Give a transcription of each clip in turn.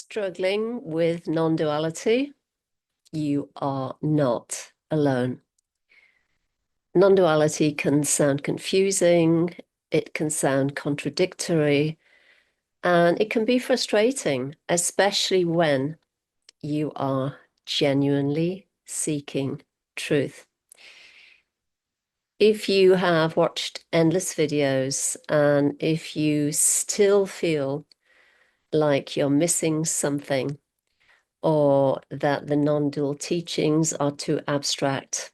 struggling with non-duality, you are not alone. Non-duality can sound confusing, it can sound contradictory, and it can be frustrating, especially when you are genuinely seeking truth. If you have watched endless videos and if you still feel like you're missing something, or that the non-dual teachings are too abstract,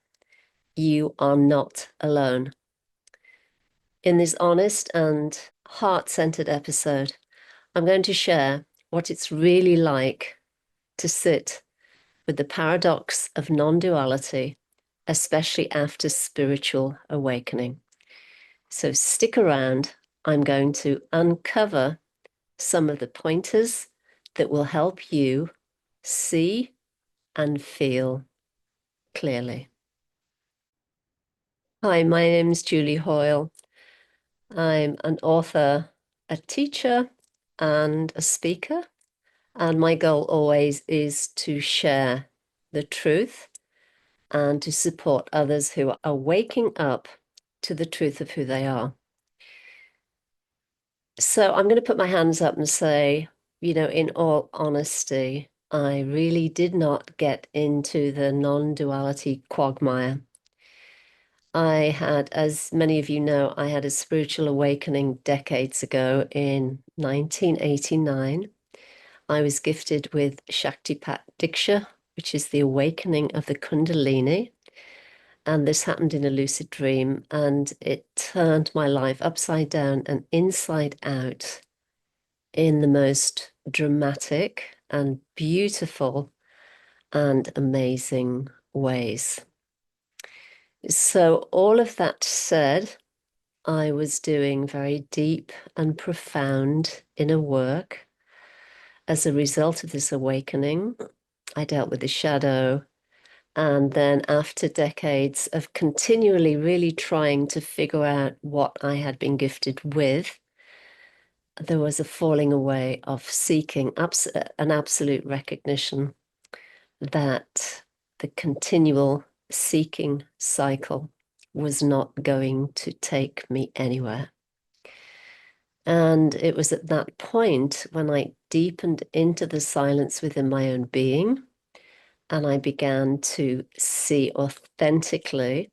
you are not alone. In this honest and heart-centered episode, I'm going to share what it's really like to sit with the paradox of non-duality, especially after spiritual awakening. So stick around. I'm going to uncover some of the pointers that will help you see and feel clearly. Hi, my name is Julie Hoyle. I'm an author, a teacher, and a speaker. And my goal always is to share the truth and to support others who are waking up to the truth of who they are. So I'm going to put my hands up and say, in all honesty, I really did not get into the non-duality quagmire. I had, as many of you know, I had a spiritual awakening decades ago in 1989. I was gifted with Shaktipat Diksha, which is the awakening of the Kundalini. And this happened in a lucid dream, and it turned my life upside down and inside out in the most dramatic and beautiful and amazing ways. So all of that said, I was doing very deep and profound inner work. As a result of this awakening, I dealt with the shadow. And then after decades of continually really trying to figure out what I had been gifted with, there was a falling away of seeking an absolute recognition that the continual seeking cycle was not going to take me anywhere. And it was at that point when I deepened into the silence within my own being, and I began to see authentically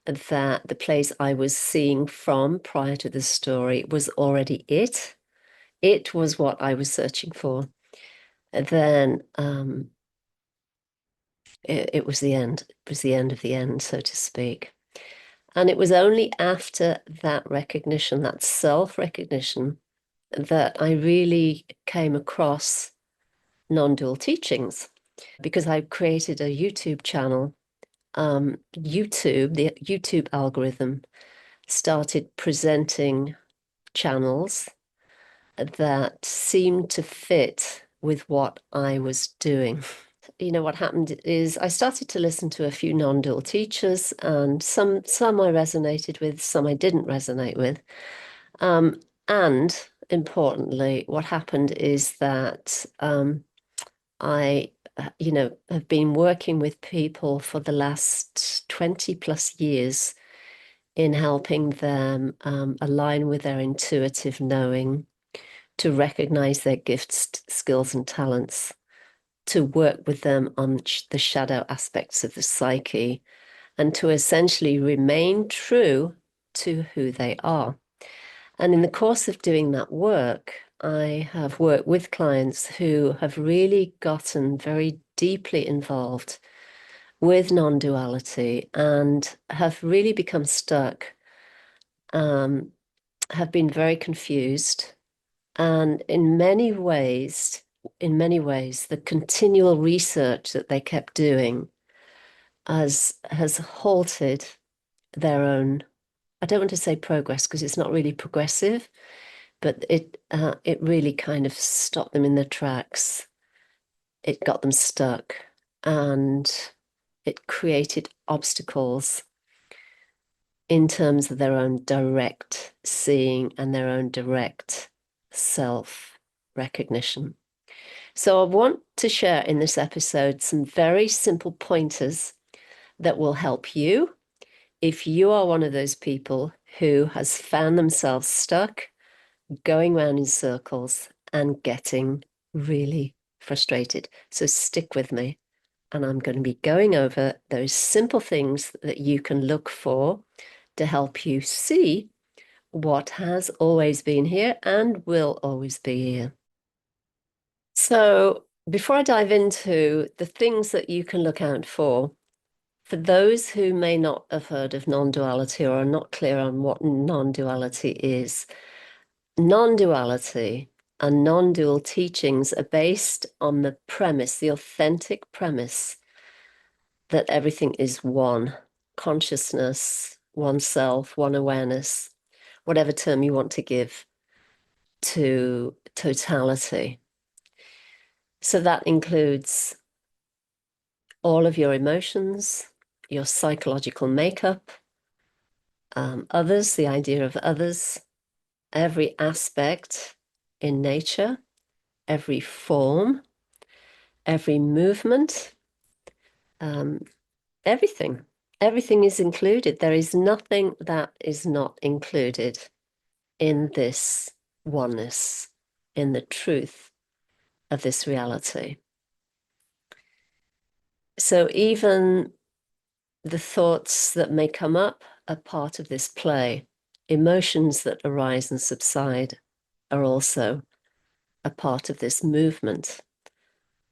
that the place I was seeing from prior to the story was already it. It was what I was searching for. And then it was the end. It was the end of the end, so to speak. And it was only after that recognition, that self-recognition, that I really came across non-dual teachings, because I created a YouTube channel. The YouTube algorithm started presenting channels that seemed to fit with what I was doing. What happened is I started to listen to a few non-dual teachers, and some I resonated with, some I didn't resonate with. And importantly, what happened is that I, have been working with people for the last 20 plus years in helping them align with their intuitive knowing, to recognize their gifts, skills, and talents, to work with them on the shadow aspects of the psyche, and to essentially remain true to who they are. And in the course of doing that work, I have worked with clients who have really gotten very deeply involved with non-duality and have really become stuck, have been very confused. And in many ways, the continual research that they kept doing has halted their own, I don't want to say progress, because it's not really progressive, but it really kind of stopped them in their tracks. It got them stuck, and it created obstacles in terms of their own direct seeing and their own direct self-recognition. So I want to share in this episode some very simple pointers that will help you if you are one of those people who has found themselves stuck, going round in circles and getting really frustrated. So stick with me, and I'm going to be going over those simple things that you can look for to help you see what has always been here and will always be here. So before I dive into the things that you can look out for those who may not have heard of non-duality or are not clear on what non-duality is, non-duality and non-dual teachings are based on the premise, the authentic premise, that everything is one consciousness, one self, one awareness, whatever term you want to give to totality. So that includes all of your emotions, your psychological makeup, others, the idea of others, every aspect in nature, every form, every movement, everything. Everything is included. There is nothing that is not included in this oneness, in the truth of this reality. So even the thoughts that may come up are part of this play. Emotions that arise and subside are also a part of this movement.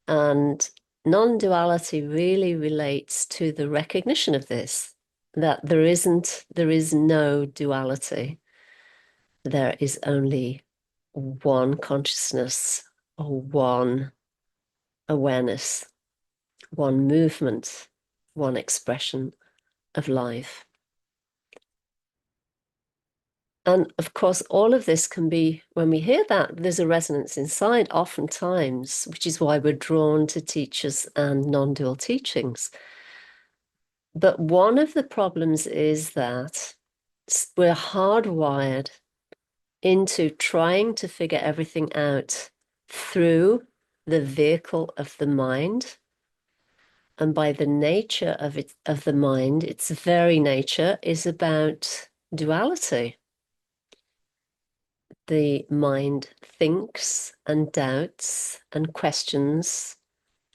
And non-duality really relates to the recognition of this, that there is no duality. There is only one consciousness or one awareness, one movement, one expression of life. And of course, all of this can be, when we hear that, there's a resonance inside oftentimes, which is why we're drawn to teachers and non-dual teachings. But one of the problems is that we're hardwired into trying to figure everything out through the vehicle of the mind. And by the nature of it, of the mind, its very nature is about duality. The mind thinks and doubts and questions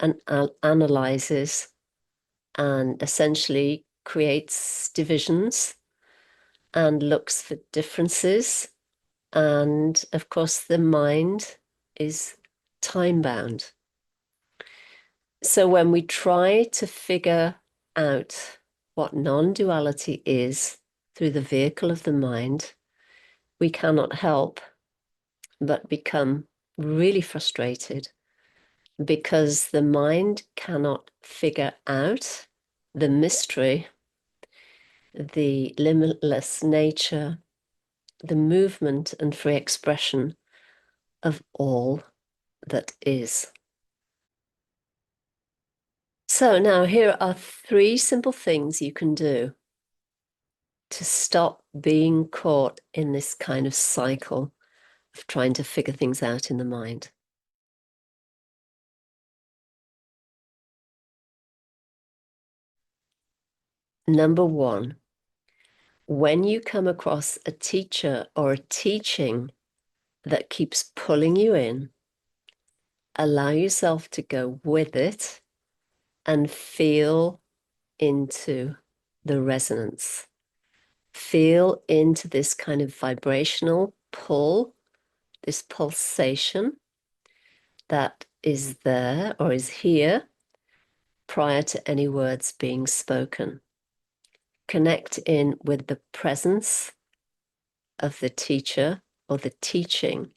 and analyzes and essentially creates divisions and looks for differences. And of course, the mind is time bound. So when we try to figure out what non-duality is through the vehicle of the mind, we cannot help but become really frustrated because the mind cannot figure out the mystery, the limitless nature, the movement and free expression of all that is. So now here are 3 simple things you can do to stop being caught in this kind of cycle of trying to figure things out in the mind. Number 1, when you come across a teacher or a teaching that keeps pulling you in, allow yourself to go with it and feel into the resonance. Feel into this kind of vibrational pull, this pulsation that is there or is here prior to any words being spoken. Connect in with the presence of the teacher or the teaching,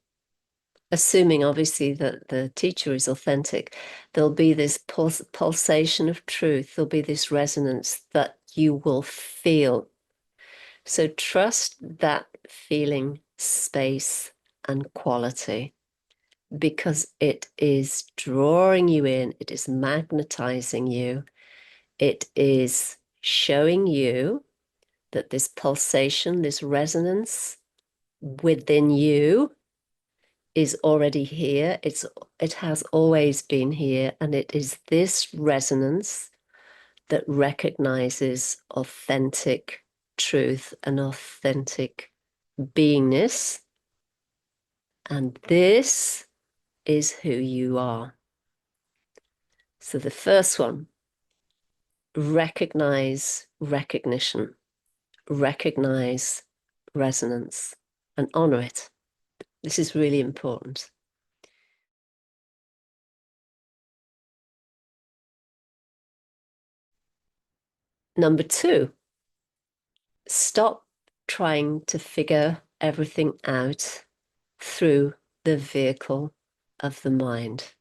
assuming obviously that the teacher is authentic. There'll be this pulsation of truth. There'll be this resonance that you will feel. So trust that feeling, space, and quality, because it is drawing you in, it is magnetizing you, it is showing you that this pulsation, this resonance within you is already here. It has always been here, and it is this resonance that recognizes authentic truth and authentic beingness. And this is who you are. So the first one, recognize recognition, recognize resonance, and honor it. This is really important. Number two, stop trying to figure everything out through the vehicle of the mind,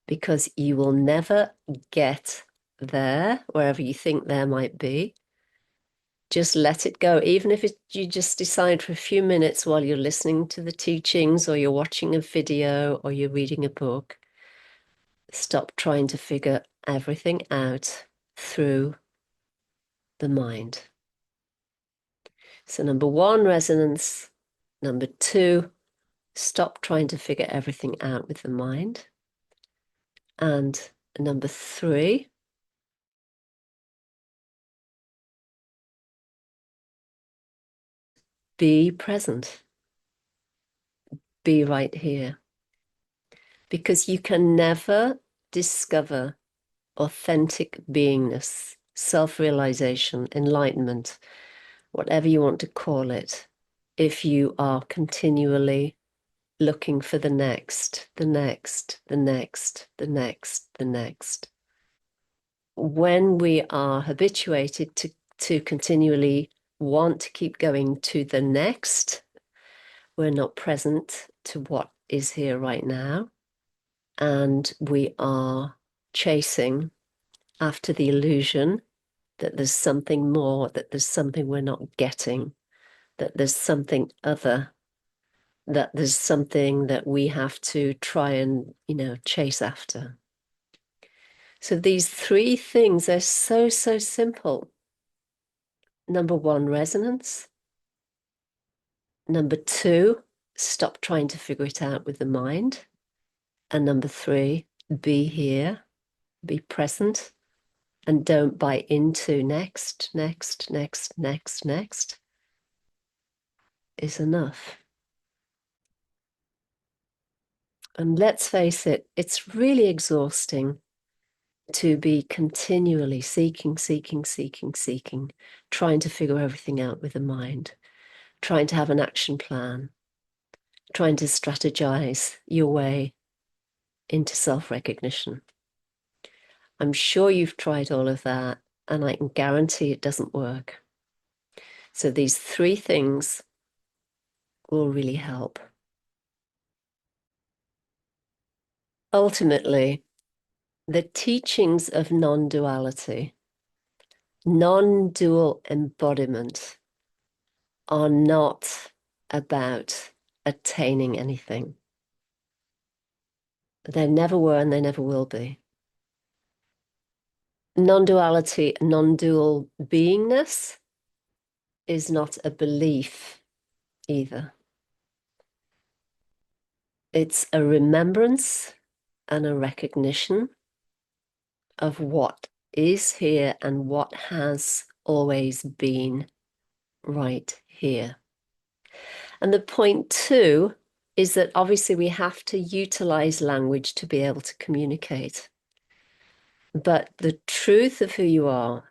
because you will never get there, wherever you think there might be. Just let it go. Even if you just decide for a few minutes while you're listening to the teachings, or you're watching a video, or you're reading a book, stop trying to figure everything out through the mind. So number one, resonance. Number two, stop trying to figure everything out with the mind. And number three, be present. Be right here. Because you can never discover authentic beingness, self-realization, enlightenment, whatever you want to call it, if you are continually looking for the next, the next, the next, the next, the next. When we are habituated to continually want to keep going to the next, we're not present to what is here right now. And we are chasing after the illusion that there's something more, that there's something we're not getting, that there's something other, that there's something that we have to try and, chase after. So these three things are so simple. Number one, resonance. Number two, stop trying to figure it out with the mind. And number three, be here, be present, and don't buy into next is enough. And let's face it, it's really exhausting to be continually seeking, trying to figure everything out with the mind, trying to have an action plan, trying to strategize your way into self-recognition. I'm sure you've tried all of that, and I can guarantee it doesn't work. So these three things will really help. Ultimately, the teachings of non-duality, non-dual embodiment, are not about attaining anything. They never were and they never will be. Non-duality, non-dual beingness is not a belief either. It's a remembrance and a recognition of what is here and what has always been right here. And the point too is that obviously we have to utilize language to be able to communicate. But the truth of who you are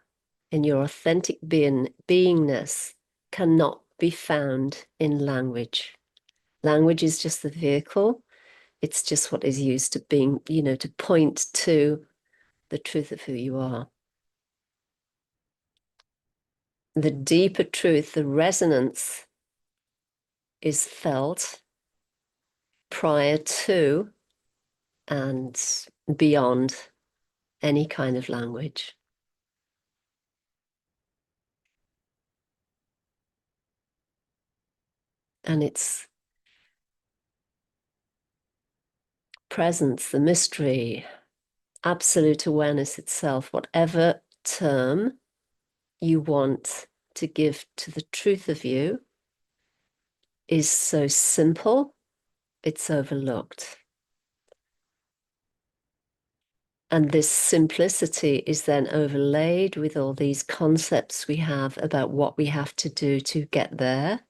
and your authentic beingness cannot be found in language. Language is just the vehicle. It's just what is used to being, to point to the truth of who you are. The deeper truth, the resonance, is felt prior to and beyond any kind of language. And it's presence, the mystery, absolute awareness itself, whatever term you want to give to the truth of you, is so simple it's overlooked. And this simplicity is then overlaid with all these concepts we have about what we have to do to get there.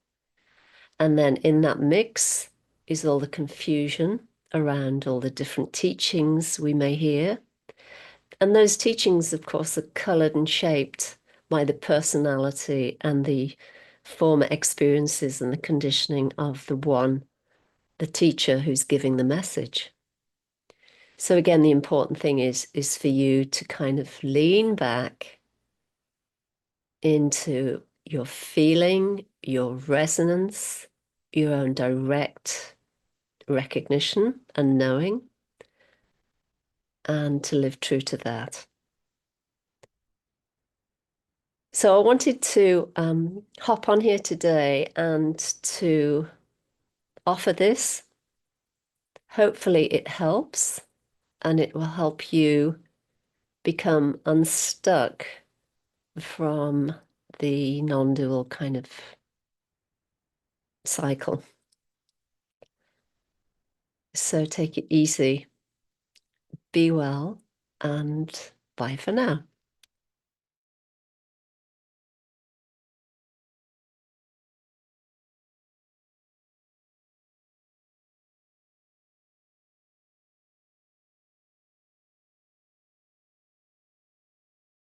And then in that mix is all the confusion around all the different teachings we may hear. And those teachings, of course, are colored and shaped by the personality and the former experiences and the conditioning of the teacher who's giving the message. So again, the important thing is for you to kind of lean back into your feeling, your resonance, your own direct recognition and knowing, and to live true to that. So I wanted to hop on here today and to offer this. Hopefully it helps, and it will help you become unstuck from the non-dual kind of cycle. So take it easy, be well, and bye for now.